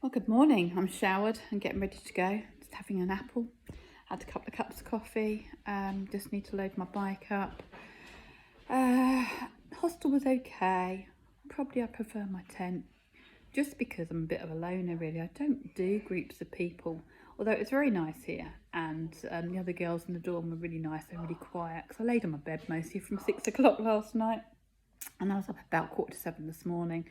Well, good morning. I'm showered and getting ready to go. Just having an apple. Had a couple of cups of coffee. Just need to load my bike up. Hostel was okay. Probably I prefer my tent. Just because I'm a bit of a loner really. I don't do groups of people. Although it's very nice here. And the other girls in the dorm were really nice and really quiet. Because I laid on my bed mostly from 6 o'clock last night. And I was up about 6:45 this morning.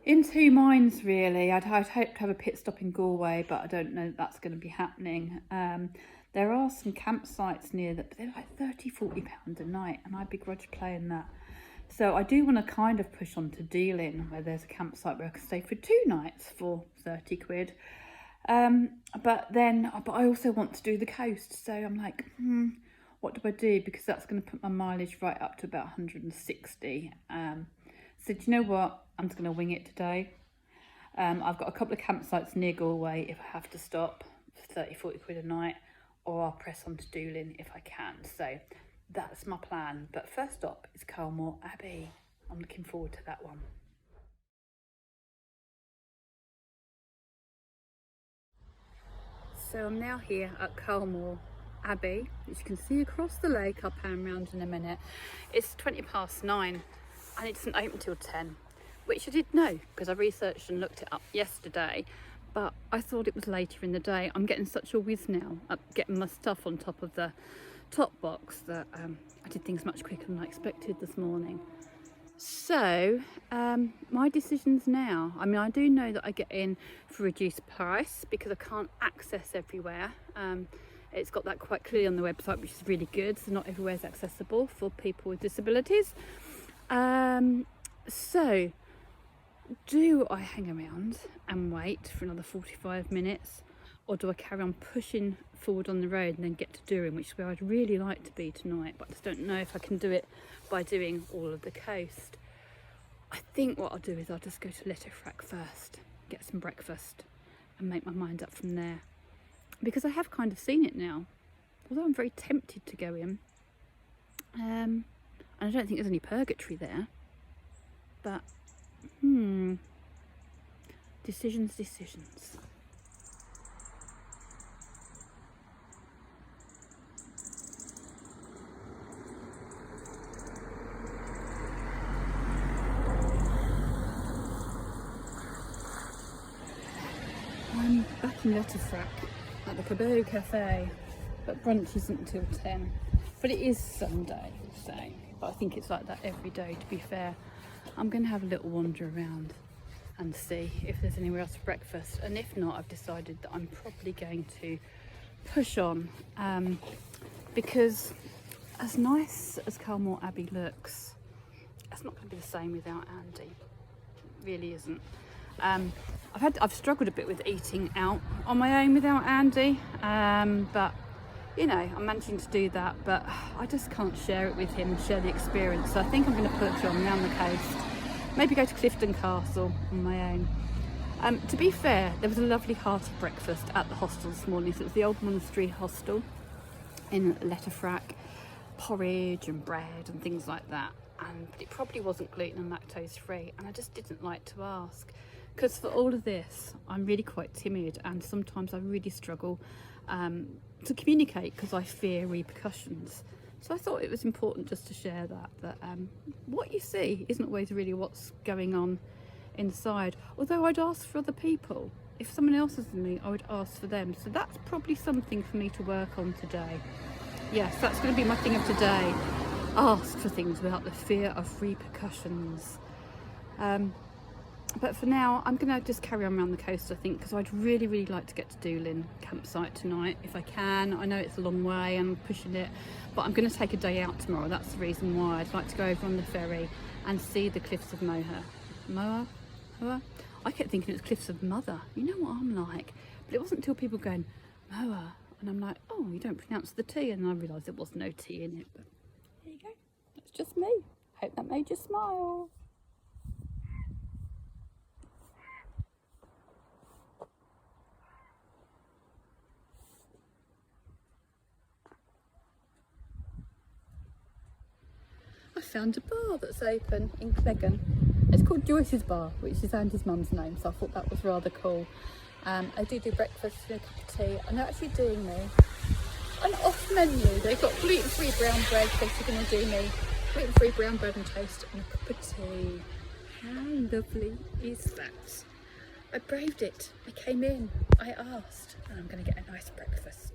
In two minds really. I'd hoped to have a pit stop in Galway, but I don't know that that's going to be happening. There are some campsites near that, but they're like £30–40 a night, and I begrudge playing that. So I do want to kind of push on to Doolin, where there's a campsite where I can stay for 2 nights for 30 quid. But I also want to do the coast, so I'm like, what do I do? Because that's going to put my mileage right up to about 160. So do you know what? I'm just going to wing it today. I've got a couple of campsites near Galway if I have to stop for 30–40 quid a night, or I'll press on to Doolin if I can. So that's my plan. But first stop is Canam Abbey. I'm looking forward to that one. So I'm now here at Canam Abbey, as you can see across the lake. I'll pan round in a minute. It's 9:20 and it doesn't open till 10, which I did know because I researched and looked it up yesterday, but I thought it was later in the day. I'm getting such a whiz now at getting my stuff on top of the top box that I did things much quicker than I expected this morning. So my decisions now, I mean, I do know that I get in for a reduced price because I can't access everywhere. It's got that quite clearly on the website, which is really good. So not everywhere is accessible for people with disabilities. So do I hang around and wait for another 45 minutes, or do I carry on pushing forward on the road and then get to Doolin, which is where I'd really like to be tonight, but I just don't know if I can do it by doing all of the coast. I think what I'll do is I'll just go to Letterfrack first, get some breakfast and make my mind up from there, because I have kind of seen it now, although I'm very tempted to go in. And I don't think there's any purgatory there, but decisions. I'm back in Letterfrack at the Cabot Cafe, but brunch isn't until 10. But it is Sunday, so, but I think it's like that every day, to be fair. I'm going to have a little wander around and see if there's anywhere else for breakfast, and if not, I've decided that I'm probably going to push on, because as nice as Canam Abbey looks, it's not going to be the same without Andy. It really isn't. I've struggled a bit with eating out on my own without Andy, but you know, I'm managing to do that, but I just can't share it with him and share the experience. So I think I'm going to push on down the coast, maybe go to Clifton Castle on my own. To be fair, there was a lovely hearty breakfast at the hostel this morning. So it was the Old Monastery Hostel in Letterfrack, porridge and bread and things like that. But it probably wasn't gluten and lactose free, and I just didn't like to ask, because for all of this I'm really quite timid, and sometimes I really struggle to communicate because I fear repercussions. So I thought it was important just to share that what you see isn't always really what's going on inside. Although I'd ask for other people. If someone else is in me, I would ask for them. So that's probably something for me to work on today. Yes, that's going to be my thing of today. Ask for things without the fear of repercussions. But for now, I'm going to just carry on around the coast, I think, because I'd really like to get to Doolin campsite tonight if I can. I know it's a long way and I'm pushing it, but I'm going to take a day out tomorrow. That's the reason why. I'd like to go over on the ferry and see the cliffs of Moher. Moher? I kept thinking it was cliffs of Mother. You know what I'm like. But it wasn't until people going, Moher, and I'm like, oh, you don't pronounce the T, and I realised there was no T in it. But there you go. That's just me. Hope that made you smile. I found a bar that's open in Cleggan, It's called Joyce's Bar, which is Andy's mum's name, so I thought that was rather cool. I do breakfast with a cup of tea, and they're actually doing me an off menu. They've got gluten-free brown bread, so they're going to do me gluten-free brown bread and toast and a cup of tea. How lovely is that? I braved it. I came in, I asked, and I'm going to get a nice breakfast.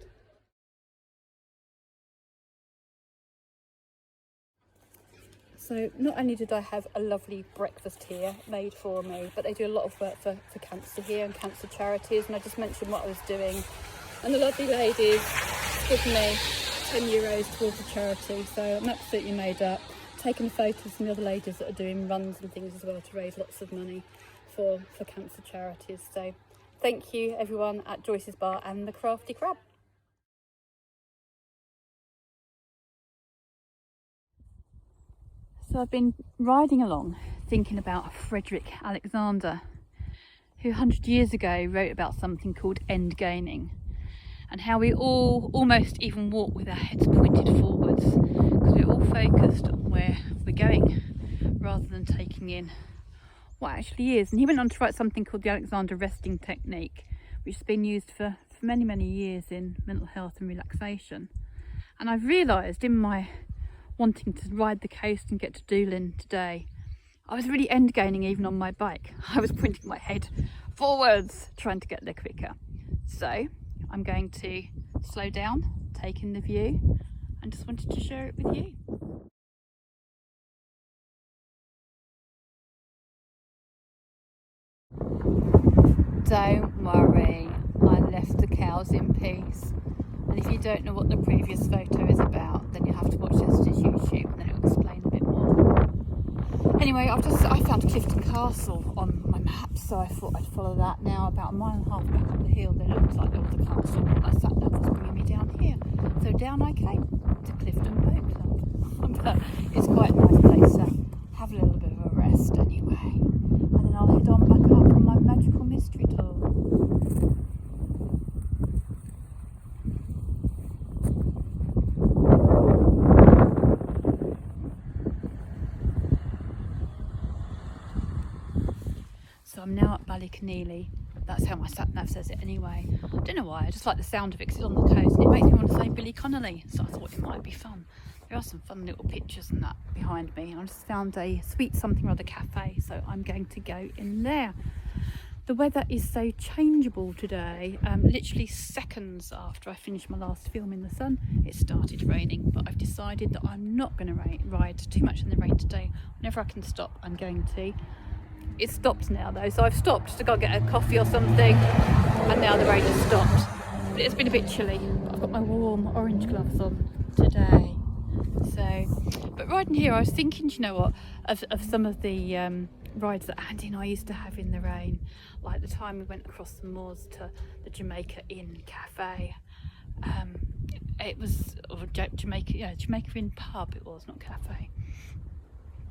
So not only did I have a lovely breakfast here made for me, but they do a lot of work for cancer here and cancer charities, and I just mentioned what I was doing, and the lovely ladies give me €10 towards the charity, so I'm absolutely made up. Taking photos from the other ladies that are doing runs and things as well to raise lots of money for cancer charities. So thank you everyone at Joyce's Bar and the Crafty Crab. So I've been riding along thinking about Frederick Alexander, who 100 years ago wrote about something called end gaining, and how we all almost even walk with our heads pointed forwards because we're all focused on where we're going rather than taking in what actually is. And he went on to write something called the Alexander resting technique, which has been used for many years in mental health and relaxation. And I've realised in my wanting to ride the coast and get to Doolin today, I was really end gaining even on my bike. I was pointing my head forwards trying to get there quicker. So I'm going to slow down, take in the view, and just wanted to share it with you. Don't worry, I left the cows in peace. And if you don't know what the previous photo is about, then you'll have to watch Esther's YouTube and then it'll explain a bit more. Anyway, I found Clifton Castle on my map, so I thought I'd follow that now. About a mile and a half back up the hill, there looked like there was a castle. I sat nav was bringing me down here. So down I came to Clifton Boat Club. But it's quite a nice place to have a little bit of a rest anyway. And then I'll head on back up on my magical mystery tour. So I'm now at Ballyconneely. That's how my sat nav says it anyway. I don't know why, I just like the sound of it because it's on the coast and it makes me want to say Billy Connolly, so I thought it might be fun. There are some fun little pictures and that behind me, and I just found a sweet something or other cafe, so I'm going to go in there. The weather is so changeable today. Literally seconds after I finished my last film in the sun, it started raining, but I've decided that I'm not going to ride too much in the rain today. Whenever I can stop, I'm going to. It's stopped now though, so I've stopped to go get a coffee or something, and now the rain has stopped. But it's been a bit chilly. I've got my warm orange gloves on today. So, but riding here, I was thinking, you know what, of some of the rides that Andy and I used to have in the rain, like the time we went across the moors to the Jamaica Inn Cafe. It was Jamaica Inn pub. It was, not cafe.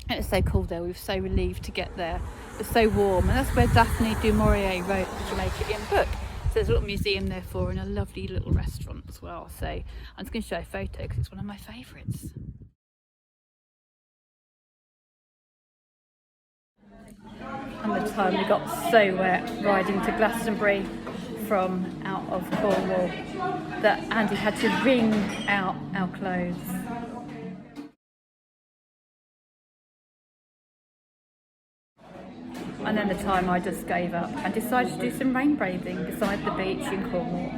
It was so cool there. We were so relieved to get there. It was so warm, and that's where Daphne du Maurier wrote the Jamaica Inn book. So there's a little museum there for her and a lovely little restaurant as well. So I'm just going to show a photo because it's one of my favourites. And the time we got so wet riding to Glastonbury from out of Cornwall that Andy had to wring out our clothes. And then the time I just gave up and decided to do some rain bathing beside the beach in Cornwall.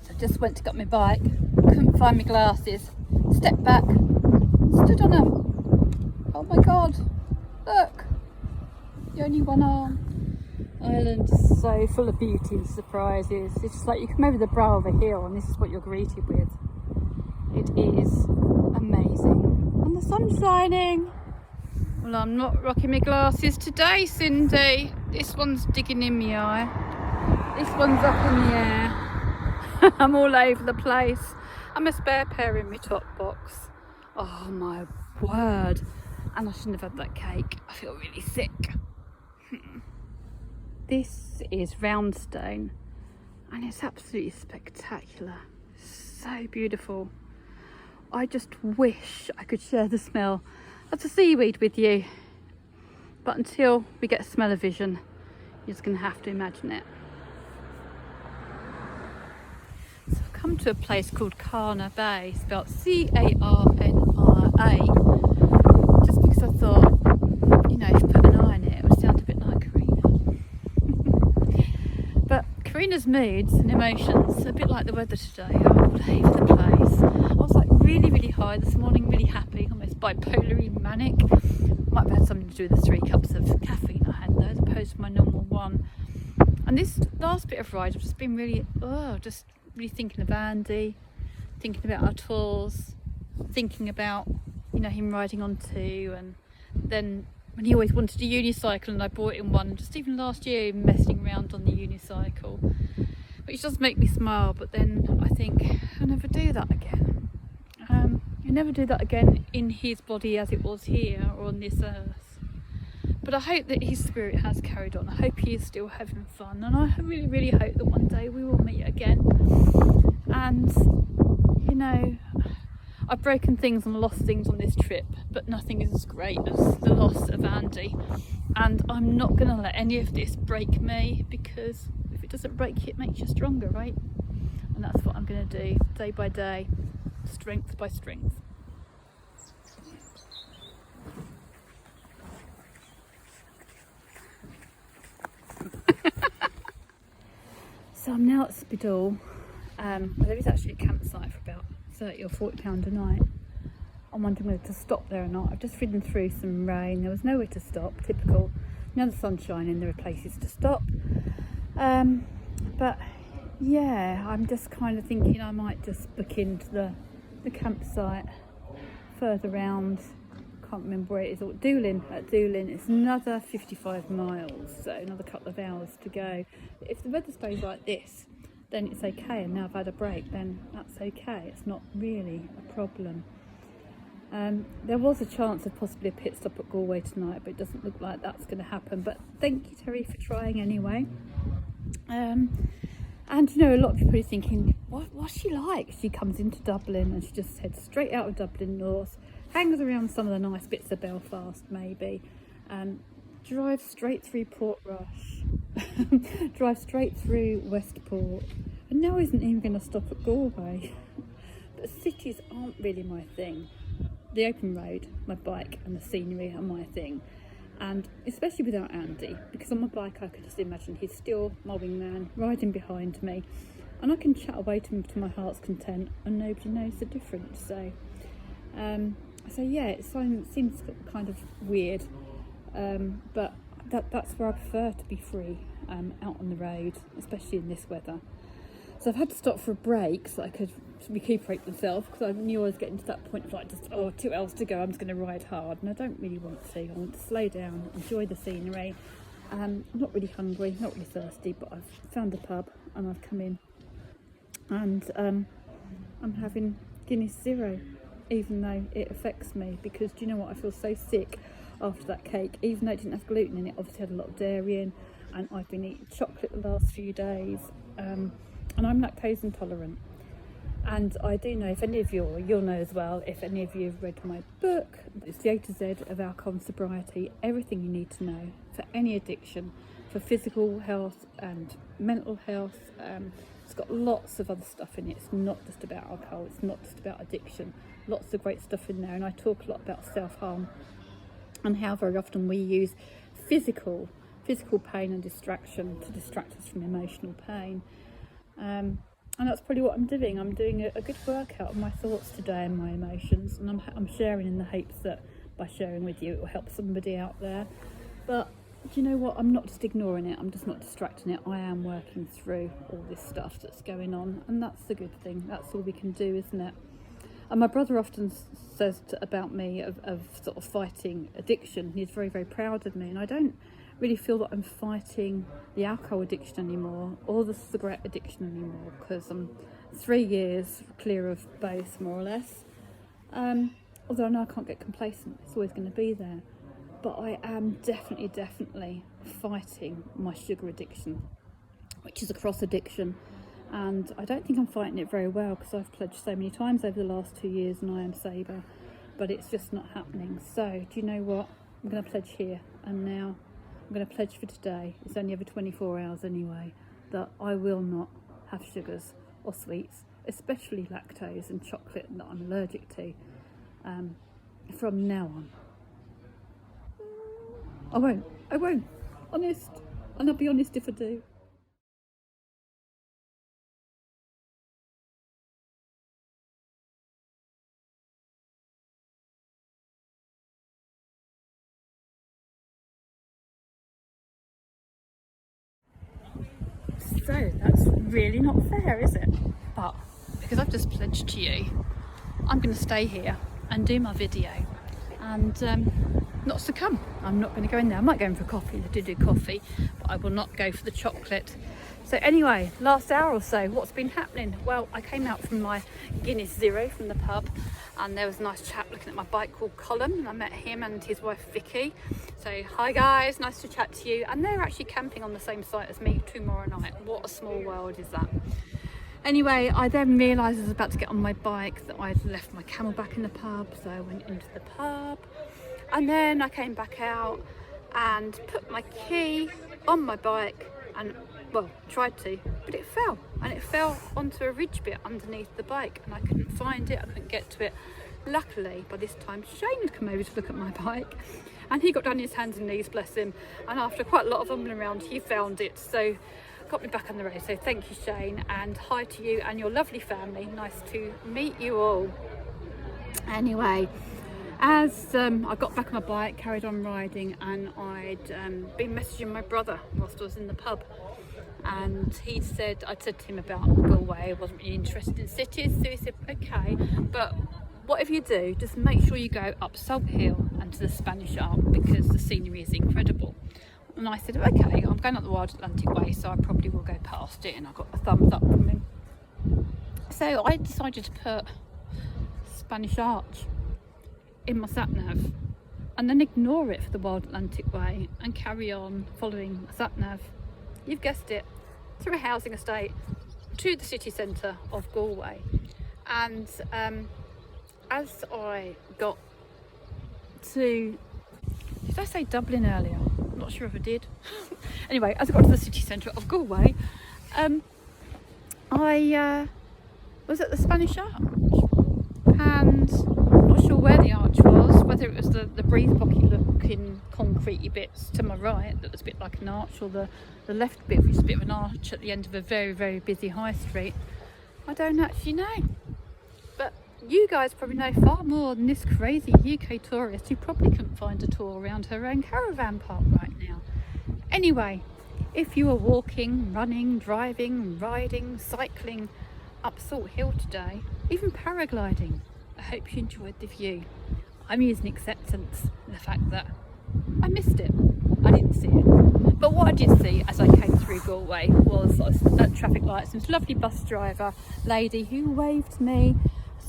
So I just went to get my bike, couldn't find my glasses, stepped back, stood on them. Oh my god, look! The only one arm. Ireland is so full of beauty and surprises. It's just like you come over the brow of a hill and this is what you're greeted with. It is amazing. And the sun's shining. Well, I'm not rocking my glasses today, Cindy. This one's digging in my eye. This one's up in the air. I'm all over the place. I'm a spare pair in my top box. Oh my word. and I shouldn't have had that cake. I feel really sick. This is Roundstone, and it's absolutely spectacular. So beautiful. I just wish I could share the smell of the seaweed with you, but until we get smell-o-vision, you're just going to have to imagine it. So I've come to a place called Carna Bay, spelled C-A-R-N-R-A, just because I thought, you know, if you put an I in it, it would sound a bit like Karina. But Karina's moods and emotions, a bit like the weather today, are all over the place. I was like really high this morning, really happy, almost bipolarly manic. Might have had something to do with the 3 cups of caffeine I had though, as opposed to my normal one. And this last bit of ride, I've just been really, just really thinking of Andy, thinking about our tours, thinking about, you know, him riding on 2, and then when he always wanted a unicycle and I bought him one, just even last year, messing around on the unicycle, which does make me smile. But then I think I'll never do that again. I'll never do that again in his body as it was here or on this earth. But I hope that his spirit has carried on. I hope he is still having fun, and I really hope that one day we will meet again. And you know, I've broken things and lost things on this trip, but nothing is as great as the loss of Andy. And I'm not going to let any of this break me, because if it doesn't break you, it makes you stronger, right? And that's what I'm going to do, day by day, strength by strength. So I'm now at Spidal, where there is actually a campsite for about £30 or £40 a night. I'm wondering whether to stop there or not. I've just ridden through some rain. There was nowhere to stop, typical. Now the sun's shining, there are places to stop. But yeah, I'm just kind of thinking I might just book into the campsite further round. Can't remember where it is. Doolin. At Doolin, it's another 55 miles, so another couple of hours to go. If the weather stays like this, then it's okay, and now I've had a break, then that's okay. It's not really a problem. There was a chance of possibly a pit stop at Galway tonight, but it doesn't look like that's going to happen. But thank you, Terry, for trying anyway. And you know, a lot of people are thinking, what's she like? She comes into Dublin and she just heads straight out of Dublin North, hangs around some of the nice bits of Belfast maybe, drives straight through Portrush, drives straight through Westport, and now isn't even going to stop at Galway. But cities aren't really my thing. The open road, my bike and the scenery are my thing. And especially without Andy, because on my bike I could just imagine he's still my wingman, riding behind me, and I can chat away to him to my heart's content and nobody knows the difference. So yeah, it seems kind of weird, but that's where I prefer to be free, out on the road, especially in this weather. So I've had to stop for a break so I could recuperate myself, because I knew I was getting to that point of like, 2 hours to go, I'm just going to ride hard, and I don't really want to. I want to slow down, enjoy the scenery. I'm not really hungry, not really thirsty, but I've found a pub and I've come in, and I'm having Guinness Zero, even though it affects me, because do you know what, I feel so sick after that cake. Even though it didn't have gluten in it, obviously had a lot of dairy in, and I've been eating chocolate the last few days, and I'm lactose intolerant. And I do know, if any of you'll know as well, if any of you have read my book, it's the A to Z of alcohol and sobriety, everything you need to know for any addiction, for physical health and mental health. It's got lots of other stuff in it. It's not just about alcohol, it's not just about addiction. Lots of great stuff in there, and I talk a lot about self-harm and how very often we use physical pain and distraction to distract us from emotional pain. And that's probably what I'm doing. I'm doing a good workout of my thoughts today and my emotions, and I'm sharing in the hopes that by sharing with you it will help somebody out there. But do you know what? I'm not just ignoring it, I'm just not distracting it. I am working through all this stuff that's going on, and that's the good thing. That's all we can do, isn't it? And my brother often says about me of sort of fighting addiction. He's very, very proud of me, and I don't really feel that I'm fighting the alcohol addiction anymore or the cigarette addiction anymore, because I'm 3 years clear of both, more or less. although I know I can't get complacent, it's always going to be there. But I am definitely fighting my sugar addiction, which is a cross addiction. And I don't think I'm fighting it very well, because I've pledged so many times over the last 2 years and I am sober, but it's just not happening. So do you know what? I'm going to pledge here and now. I'm going to pledge for today, it's only every 24 hours anyway, that I will not have sugars or sweets, especially lactose and chocolate that I'm allergic to, from now on. I won't, honest, and I'll be honest if I do. So that's really not fair, is it? But because I've just pledged to you, I'm going to stay here and do my video and not succumb. I'm not going to go in there. I might go in for coffee, I do coffee, but I will not go for the chocolate. So anyway, last hour or so, what's been happening? Well, I came out from my Guinness Zero from the pub, and there was a nice chap looking at my bike called Colin, and I met him and his wife Vicky. So hi guys, nice to chat to you. And they're actually camping on the same site as me tomorrow night. What a small world is that? Anyway, I then realised I was about to get on my bike that I'd left my camel back in the pub, so I went into the pub, and then I came back out and put my key on my bike and, well, tried to, but it fell, and it fell onto a ridge bit underneath the bike, and I couldn't find it, I couldn't get to it. Luckily, by this time, Shane had come over to look at my bike, and he got down on his hands and knees, bless him, and after quite a lot of fumbling around, he found it, so got me back on the road. So thank you, Shane, and hi to you and your lovely family. Nice to meet you all. Anyway, as I got back on my bike, carried on riding, and I'd been messaging my brother whilst I was in the pub, and I'd said to him about Galway. I wasn't really interested in cities, so he said, okay, but whatever you do, just make sure you go up Salt Hill and to the Spanish Arm, because the scenery is incredible. And I said, okay, I'm going up the Wild Atlantic Way, so I probably will go past it, and I got a thumbs up from him. So I decided to put Spanish Arch in my sat-nav, and then ignore it for the Wild Atlantic Way and carry on following the sat-nav. You've guessed it, through a housing estate to the city centre of Galway. And as I got to, did I say Dublin earlier? I'm not sure if I did. Anyway, as I got to the city centre of Galway, I was at the Spanish Arch, and I'm not sure where the arch was, whether it was the breeze blocky looking concretey bits to my right that was a bit like an arch, or the left bit, which is a bit of an arch at the end of a very busy high street. I don't actually know, but you guys probably know far more than this crazy UK tourist who probably couldn't find a tour around her own caravan park right now. Anyway, if you are walking, running, driving, riding, cycling up Salt Hill today, even paragliding, I hope you enjoyed the view. I'm using acceptance in the fact that I missed it. I didn't see it. But what I did see as I came through Galway was at traffic lights, this lovely bus driver lady who waved me.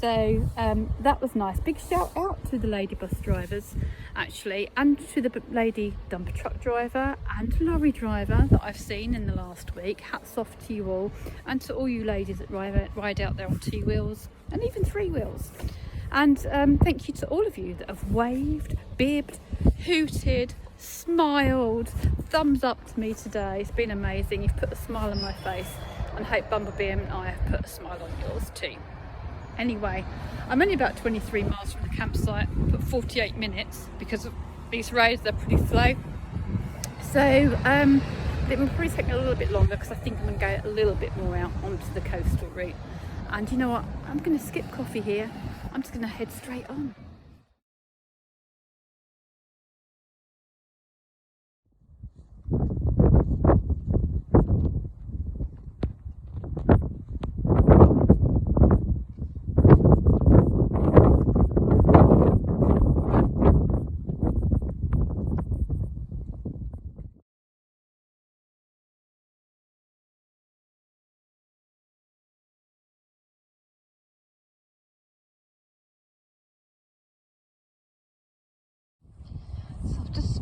So that was nice. Big shout out to the lady bus drivers, actually, and to the lady dumper truck driver and lorry driver that I've seen in the last week. Hats off to you all, and to all you ladies that ride out there on 2 wheels and even 3 wheels. And thank you to all of you that have waved, bibbed, hooted, smiled, thumbs up to me today. It's been amazing. You've put a smile on my face, and I hope Bumblebee and I have put a smile on yours too. Anyway, I'm only about 23 miles from the campsite, but 48 minutes because of these roads, they're pretty slow. So it will probably take me a little bit longer, because I think I'm going to go a little bit more out onto the coastal route. And you know what, I'm going to skip coffee here. I'm just going to head straight on.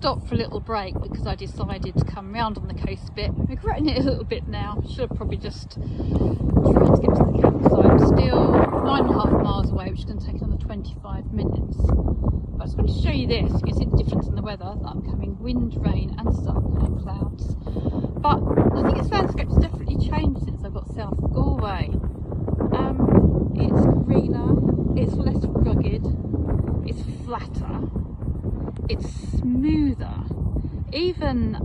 stopped for a little break because I decided to come round on the coast bit. I'm regretting it a little bit now. Should have probably just tried to get to the campsite. I'm still 9.5 miles away, which is going to take another 25 minutes. But I just wanted to show you this. You can see the difference in the weather, that I'm coming wind, rain and sun and clouds. But I think its landscape's definitely changed since I got south of Galway. It's greener, it's less rugged, it's flatter, it's smoother. Even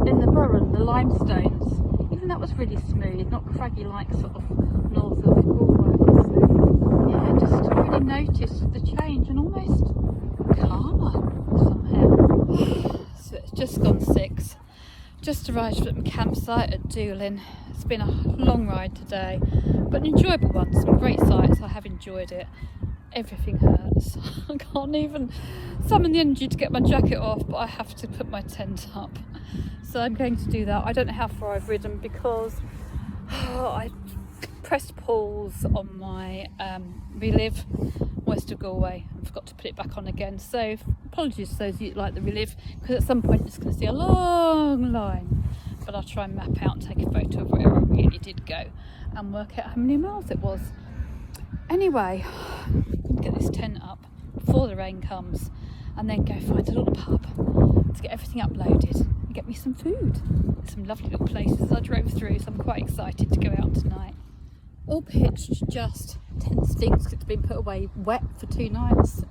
in the Burren, the limestones, even that was really smooth, not craggy like sort of north of Galway. So, yeah, just really noticed the change and almost calmer somehow. So it's just gone 6. Just arrived at my campsite at Doolin. It's been a long ride today, but an enjoyable one. Some great sights. I have enjoyed it. Everything hurts. I can't even summon the energy to get my jacket off, but I have to put my tent up. So I'm going to do that. I don't know how far I've ridden because I pressed pause on my Relive west of Galway and forgot to put it back on again. So apologies to those who like the Relive, because at some point you're just going to see a long line. But I'll try and map out and take a photo of where I really did go and work out how many miles it was. Anyway, I'm going to get this tent up before the rain comes and then go find a little pub to get everything uploaded and get me some food. There's some lovely little places I drove through, so I'm quite excited to go out tonight. All pitched, just tent stinks because it's been put away wet for 2 nights.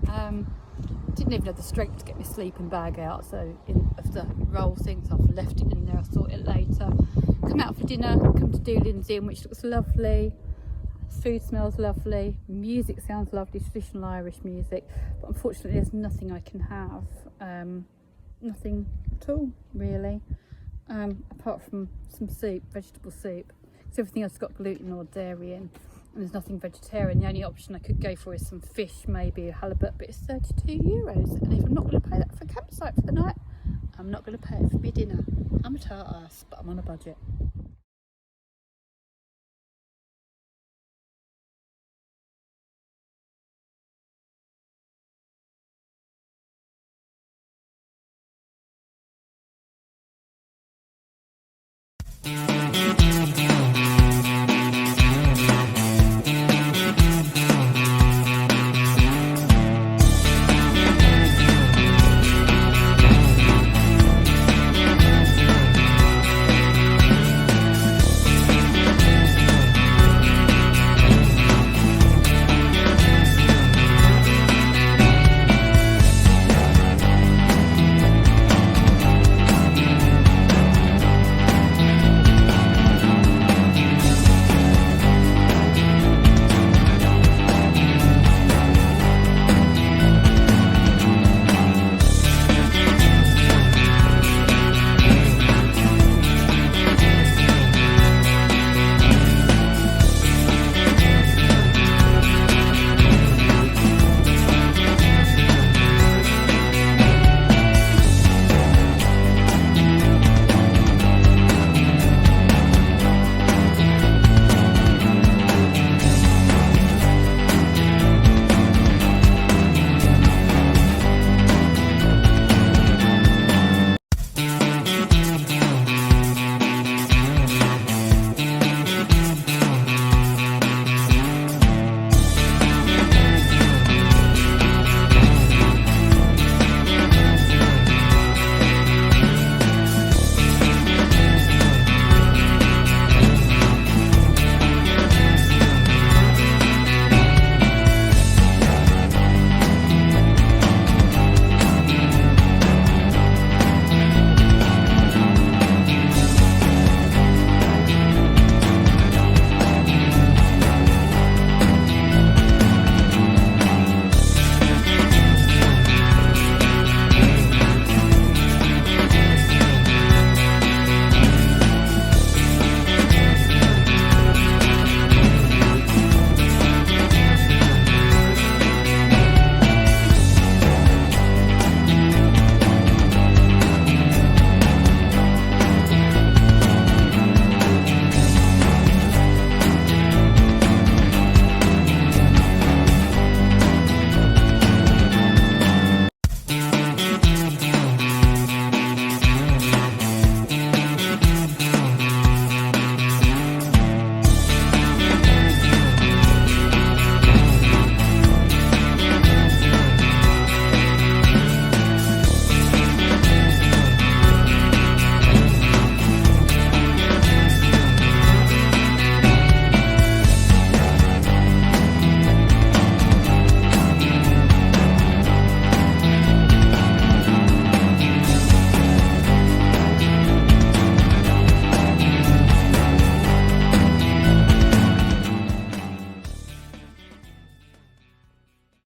Didn't even have the strength to get my sleeping bag out, so of the roll things I've left it in there. I'll sort it later. Come out for dinner, come to Doolin's Inn, which looks lovely. Food smells lovely, music sounds lovely, traditional Irish music, but unfortunately there's nothing I can have, nothing at all really, apart from some soup, vegetable soup, because everything else has got gluten or dairy in, and there's nothing vegetarian. The only option I could go for is some fish, maybe a halibut, but it's €32, and if I'm not going to pay that for a campsite for the night, I'm not going to pay it for my dinner. I'm a tart ass, but I'm on a budget.